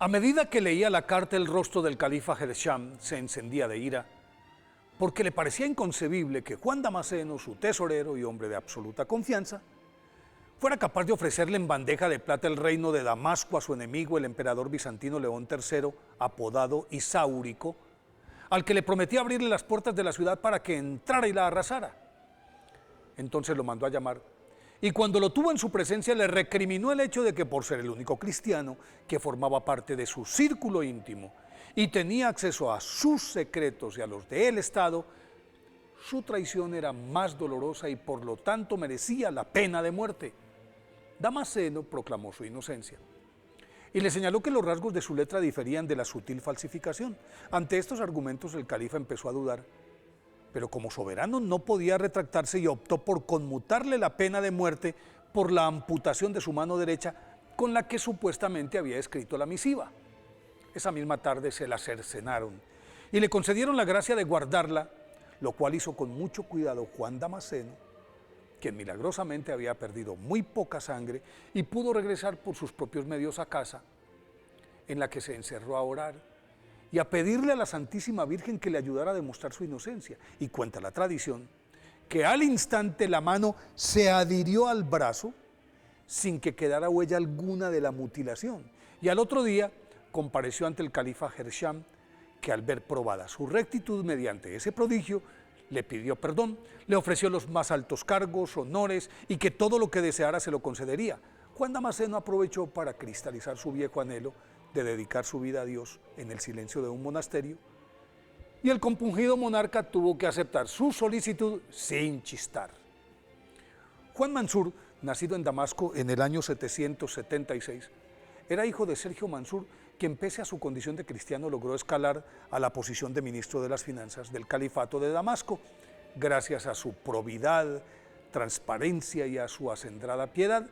A medida que leía la carta, el rostro del califa Gersham se encendía de ira, porque le parecía inconcebible que Juan Damasceno, su tesorero y hombre de absoluta confianza, fuera capaz de ofrecerle en bandeja de plata el reino de Damasco a su enemigo, el emperador bizantino León III, apodado Isáurico, al que le prometía abrirle las puertas de la ciudad para que entrara y la arrasara. Entonces lo mandó a llamar, y cuando lo tuvo en su presencia le recriminó el hecho de que, por ser el único cristiano que formaba parte de su círculo íntimo y tenía acceso a sus secretos y a los del Estado, su traición era más dolorosa y por lo tanto merecía la pena de muerte. Damasceno proclamó su inocencia y le señaló que los rasgos de su letra diferían de la sutil falsificación. Ante estos argumentos el califa empezó a dudar, pero como soberano no podía retractarse y optó por conmutarle la pena de muerte por la amputación de su mano derecha con la que supuestamente había escrito la misiva. Esa misma tarde se la cercenaron y le concedieron la gracia de guardarla, lo cual hizo con mucho cuidado Juan Damasceno, quien milagrosamente había perdido muy poca sangre y pudo regresar por sus propios medios a casa, en la que se encerró a orar y a pedirle a la Santísima Virgen que le ayudara a demostrar su inocencia. Y cuenta la tradición que al instante la mano se adhirió al brazo sin que quedara huella alguna de la mutilación. Y al otro día compareció ante el califa Gersham, que al ver probada su rectitud mediante ese prodigio, le pidió perdón, le ofreció los más altos cargos, honores y que todo lo que deseara se lo concedería. Juan Damasceno aprovechó para cristalizar su viejo anhelo de dedicar su vida a Dios en el silencio de un monasterio, y el compungido monarca tuvo que aceptar su solicitud sin chistar. Juan Mansur, nacido en Damasco en el año 776, era hijo de Sergio Mansur, quien pese a su condición de cristiano logró escalar a la posición de ministro de las finanzas del califato de Damasco, gracias a su probidad, transparencia y a su acendrada piedad,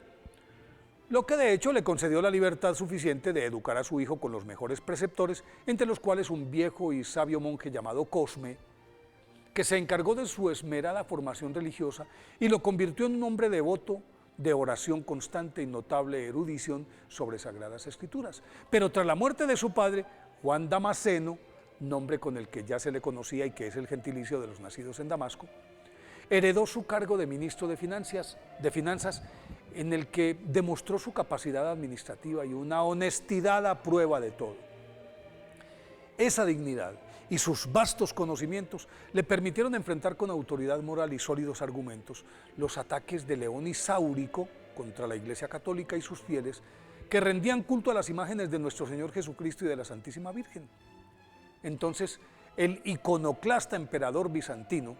lo que de hecho le concedió la libertad suficiente de educar a su hijo con los mejores preceptores, entre los cuales un viejo y sabio monje llamado Cosme, que se encargó de su esmerada formación religiosa y lo convirtió en un hombre devoto de oración constante y notable erudición sobre sagradas escrituras. Pero tras la muerte de su padre, Juan Damasceno, nombre con el que ya se le conocía y que es el gentilicio de los nacidos en Damasco, heredó su cargo de ministro de finanzas, en el que demostró su capacidad administrativa y una honestidad a prueba de todo. Esa dignidad y sus vastos conocimientos le permitieron enfrentar con autoridad moral y sólidos argumentos los ataques de León Isáurico contra la Iglesia Católica y sus fieles, que rendían culto a las imágenes de nuestro Señor Jesucristo y de la Santísima Virgen. Entonces, el iconoclasta emperador bizantino,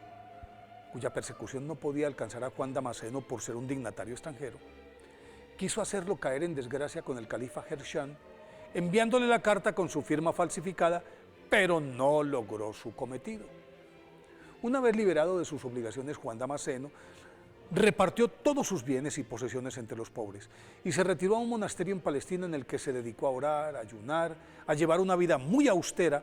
cuya persecución no podía alcanzar a Juan Damasceno por ser un dignatario extranjero, quiso hacerlo caer en desgracia con el califa Gersham, enviándole la carta con su firma falsificada, pero no logró su cometido. Una vez liberado de sus obligaciones, Juan Damasceno repartió todos sus bienes y posesiones entre los pobres y se retiró a un monasterio en Palestina, en el que se dedicó a orar, a ayunar, a llevar una vida muy austera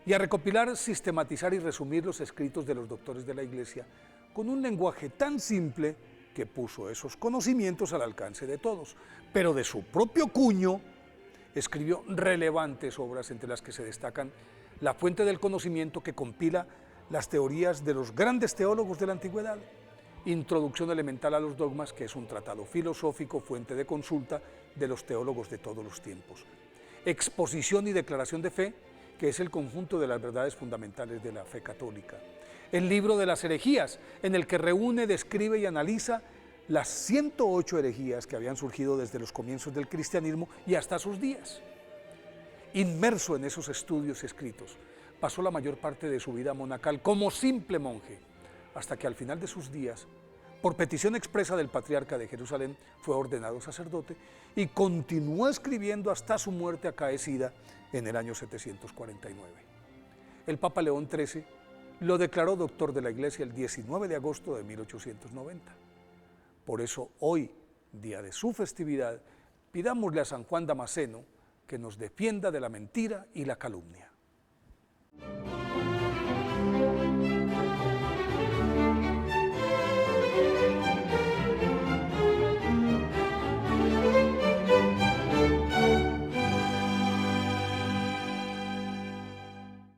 y a recopilar, sistematizar y resumir los escritos de los doctores de la Iglesia con un lenguaje tan simple que puso esos conocimientos al alcance de todos. Pero de su propio cuño escribió relevantes obras, entre las que se destacan La fuente del conocimiento, que compila las teorías de los grandes teólogos de la antigüedad; Introducción elemental a los dogmas, que es un tratado filosófico, fuente de consulta de los teólogos de todos los tiempos; Exposición y declaración de fe, que es el conjunto de las verdades fundamentales de la fe católica; el libro de las herejías, en el que reúne, describe y analiza las 108 herejías que habían surgido desde los comienzos del cristianismo y hasta sus días. Inmerso en esos estudios y escritos, pasó la mayor parte de su vida monacal como simple monje, hasta que al final de sus días, por petición expresa del patriarca de Jerusalén, fue ordenado sacerdote y continuó escribiendo hasta su muerte acaecida en el año 749. El Papa León XIII lo declaró doctor de la Iglesia el 19 de agosto de 1890. Por eso hoy, día de su festividad, pidámosle a San Juan Damasceno que nos defienda de la mentira y la calumnia.